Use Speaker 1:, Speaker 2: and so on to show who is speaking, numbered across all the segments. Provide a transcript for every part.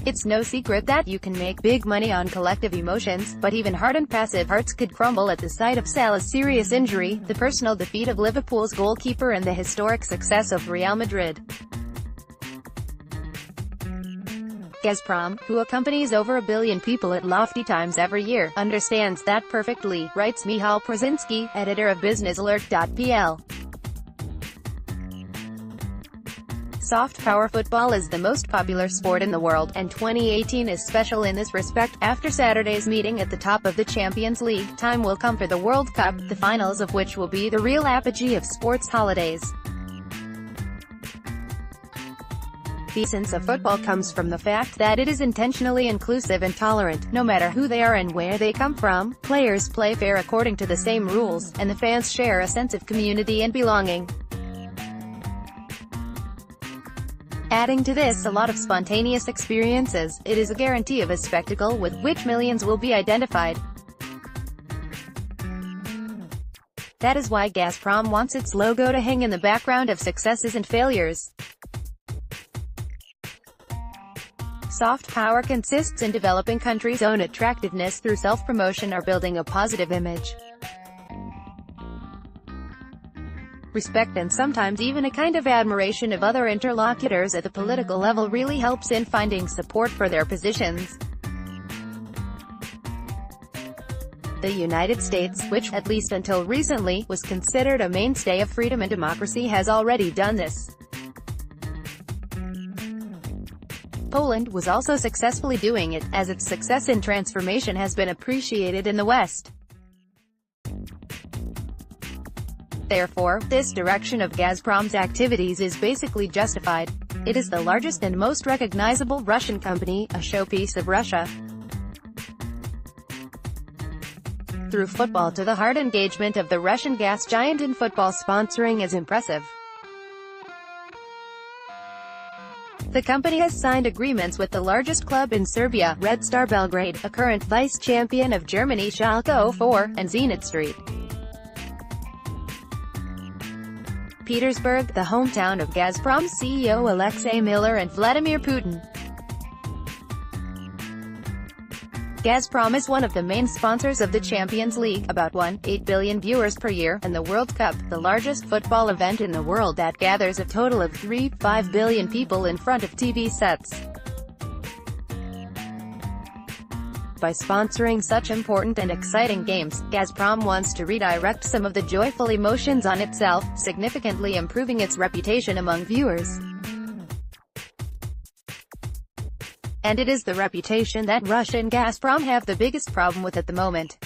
Speaker 1: It's no secret that you can make big money on collective emotions, but even hardened passive hearts could crumble at the sight of Salah's serious injury, the personal defeat of Liverpool's goalkeeper and the historic success of Real Madrid. Gazprom, who accompanies over 1 billion people at lofty times every year, understands that perfectly, writes Michał Perzyński, editor of BiznesAlert.pl. Soft power football is the most popular sport in the world, and 2018 is special in this respect. After Saturday's meeting at the top of the Champions League, time will come for the World Cup, the finals of which will be the real apogee of sports holidays. The essence of football comes from the fact that it is intentionally inclusive and tolerant. No matter who they are and where they come from, players play fair according to the same rules, and the fans share a sense of community and belonging. Adding to this a lot of spontaneous experiences, it is a guarantee of a spectacle with which millions will be identified. That is why Gazprom wants its logo to hang in the background of successes and failures. Soft power consists in developing countries' own attractiveness through self-promotion or building a positive image. Respect and sometimes even a kind of admiration of other interlocutors at the political level really helps in finding support for their positions. The United States, which, at least until recently, was considered a mainstay of freedom and democracy, has already done this. Poland was also successfully doing it, as its success in transformation has been appreciated in the West. Therefore, this direction of Gazprom's activities is basically justified. It is the largest and most recognizable Russian company, a showpiece of Russia. Through football to the heart, engagement of the Russian gas giant in football sponsoring is impressive. The company has signed agreements with the largest club in Serbia, Red Star Belgrade, a current vice-champion of Germany Schalke 04, and Zenit St. Petersburg, the hometown of Gazprom CEO Alexei Miller and Vladimir Putin. Gazprom is one of the main sponsors of the Champions League, about 1.8 billion viewers per year, and the World Cup, the largest football event in the world that gathers a total of 3.5 billion people in front of TV sets. By sponsoring such important and exciting games, Gazprom wants to redirect some of the joyful emotions on itself, significantly improving its reputation among viewers. And it is the reputation that Russia and Gazprom have the biggest problem with at the moment.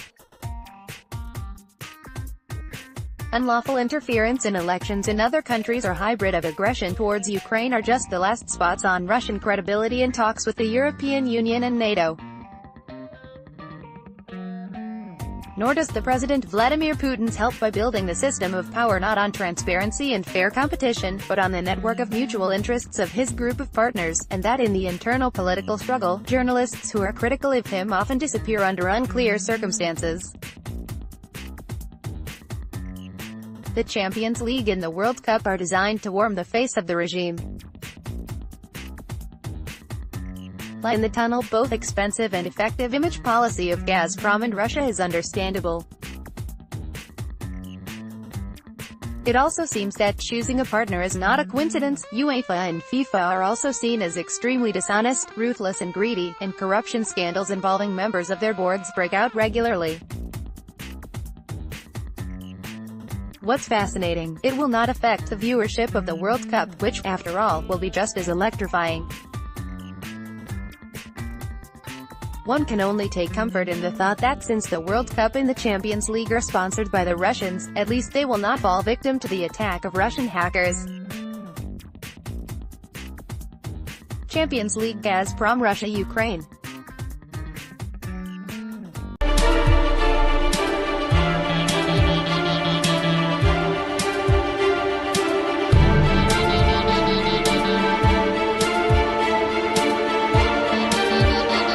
Speaker 1: Unlawful interference in elections in other countries or hybrid of aggression towards Ukraine are just the last spots on Russian credibility in talks with the European Union and NATO. Nor does the President Vladimir Putin's help by building the system of power not on transparency and fair competition, but on the network of mutual interests of his group of partners, and that in the internal political struggle, journalists who are critical of him often disappear under unclear circumstances. The Champions League and the World Cup are designed to warm the face of the regime. In the tunnel, both expensive and effective image policy of Gazprom and Russia is understandable. It also seems that choosing a partner is not a coincidence. UEFA and FIFA are also seen as extremely dishonest, ruthless and greedy, and corruption scandals involving members of their boards break out regularly. What's fascinating, it will not affect the viewership of the World Cup, which, after all, will be just as electrifying. One can only take comfort in the thought that since the World Cup and the Champions League are sponsored by the Russians, at least they will not fall victim to the attack of Russian hackers. Champions League Gazprom Russia Ukraine.